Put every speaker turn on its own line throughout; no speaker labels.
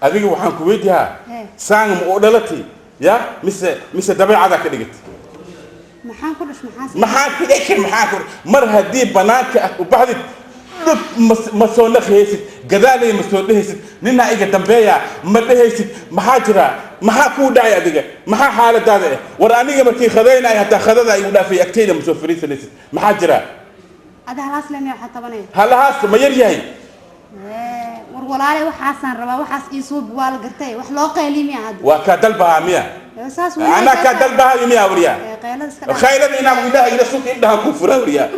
adiga waxaan ku weydiyaa saangam oo dhalatay ya mise dabeecada ka dhigtay
maxaan ku dhash
maxaan ku mar hadii banaanka ah u baxdid ma soo naqaysid gadaalay ma soo dhehaysid nina iga dambeeya ma dhehaysid maxaa jira maxaa ku dhacay adiga maxaa xaaladaada ah war aniga markii khadaynaay hatta khadada ay u dhaafay agteeda ma soo fariisanaysid maxaa jira
ada halaas leeyahay waxa tabanay
halaas ma yar yahay
war walaalay waxaasan rabaa waxaas ii soo waal gartay wax loo qeylimi aad
waa ka dalbaha miya أنا كدلبها يومي أوريا خيلا إنا وإله إلى سوق إنها كفر أوريا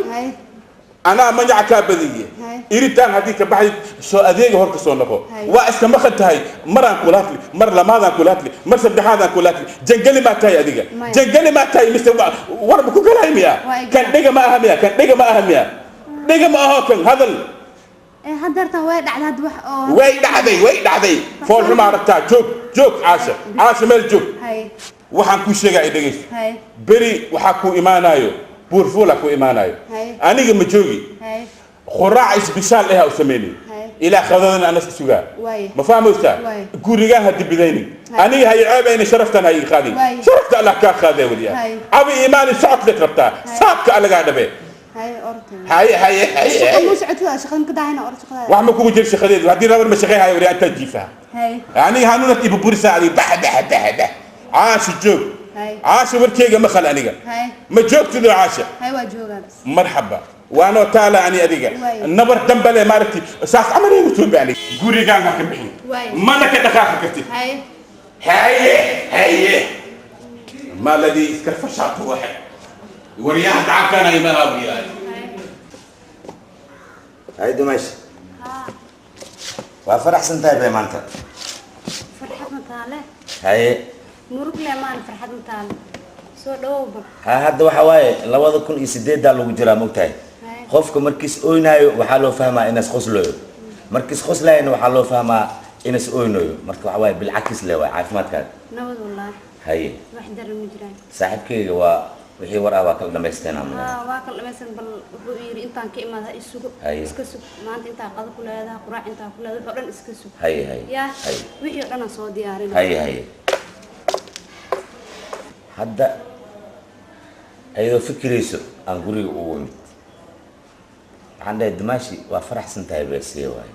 أنا من يعكاب بديه إيرتان هذيك بعد شو أذيك هرك صونكو وأسمع خدتها مرة كولاتلي مرة لماذا كولاتلي مرة سبح هذا كولاتلي جنجلي ما تاي أديك جنجلي ما تاي مستر ورا بكون كلاميا كان دقة ما أهمية كان دقة ما أهمية دقة ما أهمية هذا
هدرت وين على هاد
وين عدي فول ما ربطها جوك عاشة مال جوك waxaan ku sheegay dhageys bari waxa ku iimaanayo buurfuula ku iimaanayo aniga ma joogi quraac isbishaal ah oo sameeyay ila khadadana ana suuga ma fahmaysta guriga hadii bidayni aniga hay ceebayna sharaftan hay qaadi sharafta allah ka qaaday waliya abi iimaan socod rabta saabka alaga dhabe هاي
مو سعتها شغل كده هنا أرد شغل
واحد ما كوجي جيب شغلين هدي رابر مشغل هاي وري أنت تجيفها يعني هانونا تجيب بورسة علي ده عاش الجوب عاش وركيجا ما خل أنيجا ما جوب تدو عاشة
هاي وجوب
مرحبا وأنا تعالى عني أديجا النبر دمبلة مارتي ساس عمري وتون بعلي قولي جانا كمحين ما لك دخاخ كتير هاي ما الذي يسكف شاط واحد ورياح تعبنا يمها وياي
هاي دمش وفرح سنتاي بي مانتا
فرحت متاله
هاي
مروك لمان فرحت متاله سو دوبا
هذا waxa waaye 2008 lagu jira moogtahay qofka markiis ooynayo waxa loo fahmaa in isqoslayo markiis qoslaayna waxa loo fahmaa in is ooynayo marka waxa waaye bil cakis leeyahay caafimaadka
nabad wallah
hay
wax daran ma jiraan
saaxibkeyga waa wixii war ah waa kala dhameysteen ama
waa kala dhameysteen bal wuxuu yiri intaan ka imaada isugu iska sug maanta inta qad ku leedahay quraac inta ku leedahay oo dhan iska sug
hay
ya wixii dhan soo diyaarin
hay hadda ayuu fikirayso aan guriga u wimid waxaan dhahay Dimashi waa faraxsan tahay beesay waay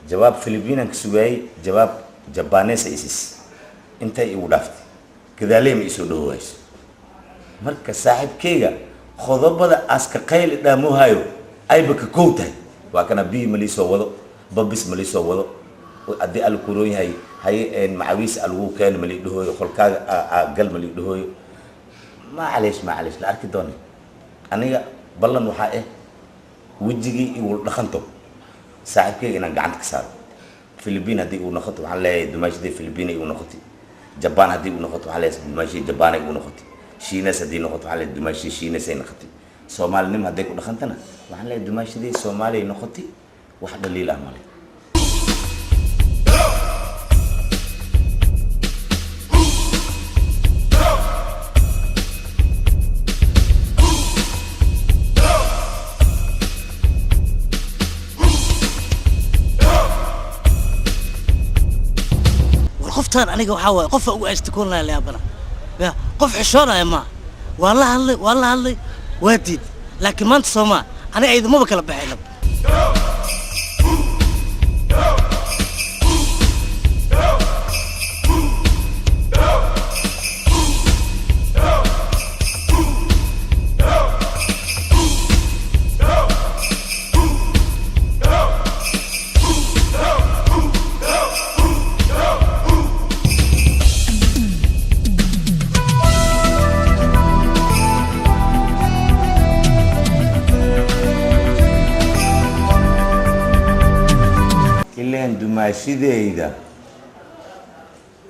jawaab Filibiinaan ka sugay jawaab Japanese isis intay igu dhaftay kadaalay ma isoo dhawaysay marka saaxibkeyga qodobada aska qayl dhaamuhayo ayba ka koowtay waa kana bi maliso wado babis maliso wado adi al kuroon yahay hay een macawiis algu keen mali dhahooyo qolkaaga gal mali dhahooyo ma la arki doonay aniga ballan waxa wajigi uu dhaqanto saaxibkeyga inaan gacanta ka saaro Filibiin hadii uu noqoto waxaan leeyahay Dimashi Filibiin uu noqoto Japan hadii uu noqoto waxaan leeyahay Dimashi Japan uu noqoto Shiina sadii noqoto waxaan leeyahay Dimashi Shiina say noqotay Soomaalnimo hadii ku dhaqantana waxaan leeyahay Dimashi Soomaali noqotay wax dhaliil ah male
qoftaan aniga waxa way qof ugu aastikoon la yaabana ya qof xishoonaya ma wallahi waa diid laakiin maanta Soomaa aniga ayaduma kala baxayna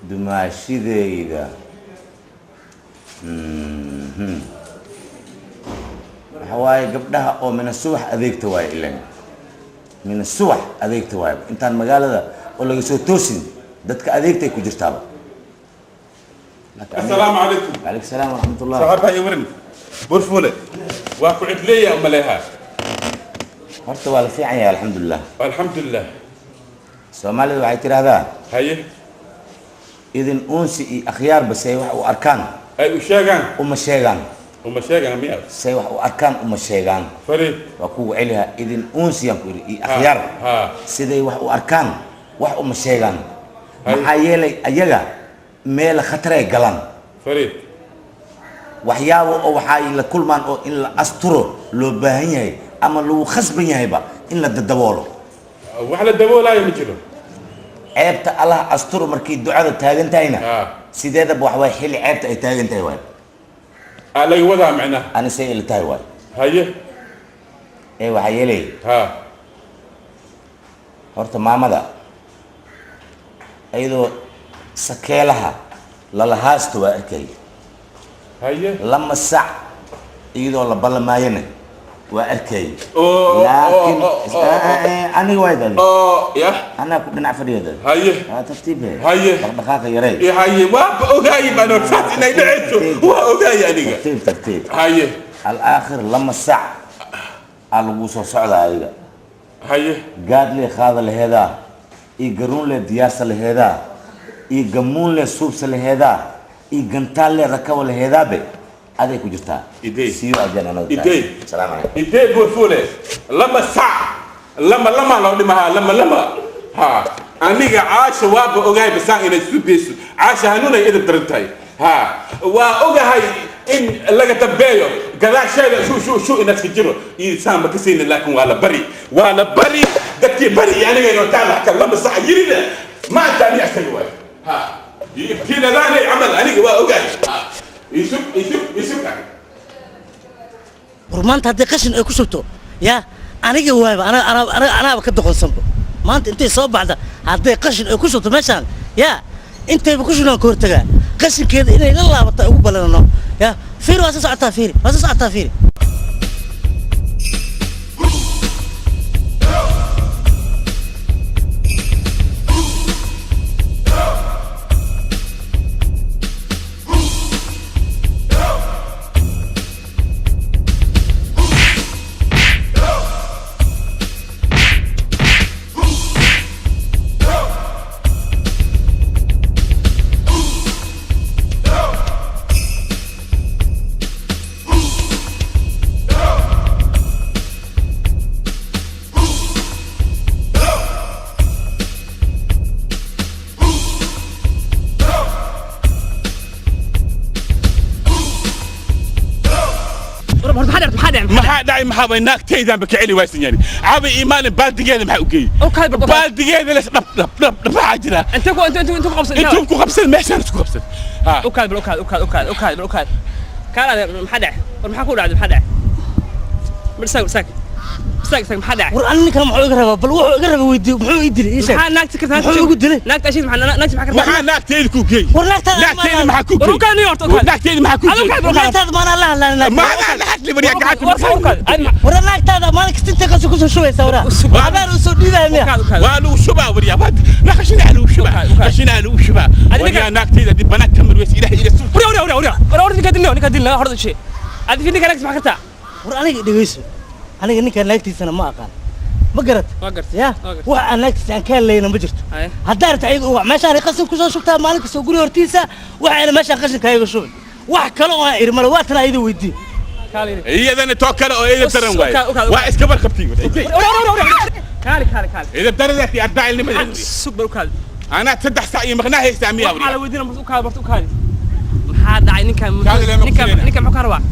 Dumashideyda waxawaaye gabdhaha oo mina subax adeegta waay ilaan mina subax adeegta waay intaan magaalada oo laga soo toosin dadka adeegtay ku jirtaaba
السلام عليكم
وعليكم السلام ورحمة الله
صاحبها يورن برفولة واكو عدلية أم لها
horta waa la fiican yahay alxamdulilah.
alxamdulilah.
Soomaalidu waxay tiraahdaa
haye
idin uunsi iyo akhyaarba say wax u arkaan
ay u sheegaan
uma sheegaan
miya
say wax u arkaan uma sheegaan
fariid
waa kugu celiha idin uunsiyan ku iri iyo akhyaar siday wax u arkaan wax uma sheegaan maxaa yeelay ayaga meel khatar galan
fariid
waxyaabo oo waxay la kulmaan oo in la asturo loo baahan yahay ama lagu khasban yahayba in la daboolo
wax la daboolayo ma jiro
ceebta allah asturo markii ducada taagan tahayna sideedaba wax way xilli ceebta ay taagan tahay waay
laga wadaa macnaha
ana say ila tahay waay
haye
waxaa yeelay horta maamada ayadoo sakeelaha lala haasto waa arkay
haye
lama sac iyadoo la ballamaayana waa arkay
laakiin
aniga waay dali
ya
anaa ku dhinac fadhiyada
haye
tartiib
haye
dhaqdhaqaaqa yaray
haye waa ogaay baan saas inay dhacayso waa ogaay aniga
tartiib
haye
al-aakhir lama sac lagu soo socdaa adiga
haye
gaad le qaada laheedaa iyo garuun le diyaarsa laheedaa iyo gamuun le suubsa laheedaa iyo gantaal le rakaba laheedaabe aday ku jirtaa siyo ajaan anada salaam alaykum
idee buurfuule lama sac lama loo dhimahaa lama ha aniga caasha waaba ogahay basaan inay sudayso caasha hanuunay idin daran tahay ha waa ogahay in laga dambeeyo gadaasheeda shuu inaska jiro iyo saamba ka siinin laakiin waa la bari dadkii bari aniga inoo taala ka lama sac yirida ma taani asaga waay ha ibtiladaan amal aniga waa ogahay يسوق
ورمانت هدي قشن اي كشبتو يا انيغا وايبا انا ka doqonsanbo maanta intay soo baxda haday qashin ay ku shubto meeshan ya intay ku shubnaan ka hortaga qashinkeeda inay la laabato ugu balanano ya fiir waa socota fiir
maxaa bay naagtaydan ba kicili waysan yani caabi iimaan baaldigeeda maxaa u geeyay baaldigeeda la dhab waxa jira inta ku qabsan meeshan isku qabsan
okaad kaala maxaa dhac maxaa ku dhacday maxaa dhac مرساق maxaa dhacay
war anni kala maxuu iga rabaa bal wuxuu iga rabaa weydiyo muxuu ii dilay isha
maxaa naagta ka tahay
muxuu igu dilay
naagta ashid maxaa
naagteedu ku geey
war naagtaada
maxaa ku geey
war kaani horta
naagteedu maxaa ku geey
naagtaada ma la
ma la hadli bari gacanta
war naagtaada ma ka tinta ka soo shubaysa wara abaar u soo dhiibay miya
waa lu shuba wariya bad naqashina lu shuba adiga naagteeda dib banaad kamar wees ilaahay ila soo
war ninka dilna horta shay adiga ninka naagta maxaa ka taa
war aniga dhageyso aniga ninka naagtiisana ma aqaan ma garat ya wax aan naagtiisa aan ka leeyna ma jirto haddii arta ayadu wax meeshaan qashin ku soo shubtaa maalinka soo guri hortiisa waxa ay meeshaan qashin kaaga shubay wax kale oo aan irmala waa tan ayadu weydii
iyadana to kale oo iyada daran waay waa iska bar qabtii
kaali
iyada daradaati arba'a ilmada
subar kaali
ana 3 saac iyo maqnaa haysta miya
wariya ala weydina kaali maxaa dhacay ninka muxuu ka rabaa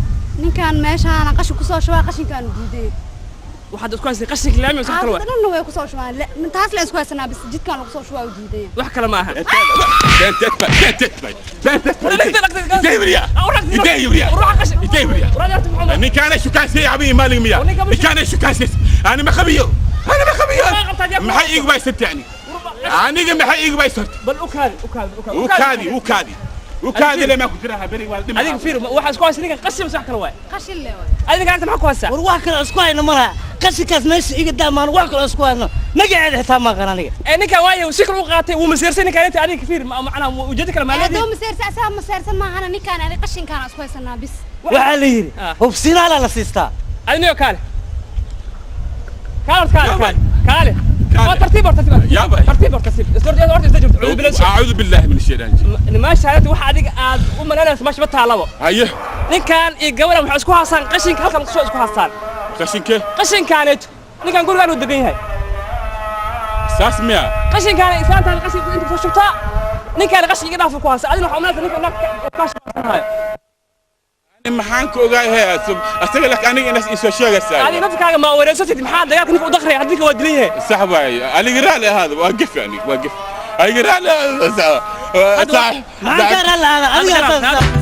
ninkan meeshaan qashin ku soo shubaa qashinkan diiday
waxaad isku haysay qashinka laamiga soo tarwa
dadna way ku soo shubaan taas la isku haysanaa bis jidkan lagu soo shubaa diiday
wax kale ma aha
ninkan shu kaasay abi maalig miya ninkan shu kaasay ana ma khabiyo maxay igu baysatani aniga maxay igu baysat
bal
ukaadi وكاد لما كنت راها بري والدي
هذيك فير واحد سكواس نيكا قسم صح كلا واي
قشل له
هذيك انت ما كواسا
war wax kale isku hayna malaha qashinkaas meesha iga daamaan wax kale isku hayna magaceeda xitaa ma qaran aniga
ninka waayo si kale u qaatay uu maseersan ninka inta adiga fiir macna wajadi kala maaleed
doo maseersan ma ahana ninkan adiga qashinkan isku haysanaa bis
waxa la yiri hubsina la siistaa
adniyo kaale كالي ترتيب
أعوذ بالله من الشيطان
ما شاءت واحد وما أنا ماشي بتعلمه
هيه
نين كان يجول محوس كوها صان قشين كهكم شو كوها صان قشين كانت نين كان قولوا دقيقة هاي
ساس ميا
قشين كان إنسان تاني قشين أنت في الشتاء نين كان قشين كده في كوها صان أنا حملت نين كان كاش هاي
ما حنكو جاي هي أستقل لك أنا الناس إيش الساعة
هذه نفسك ما ورثت محل دقيقة نيك ودخري هذيك ودليه
سحباي أنا قرالي هذا وقف يعني وقف أي قرالي
ما قرالي أنا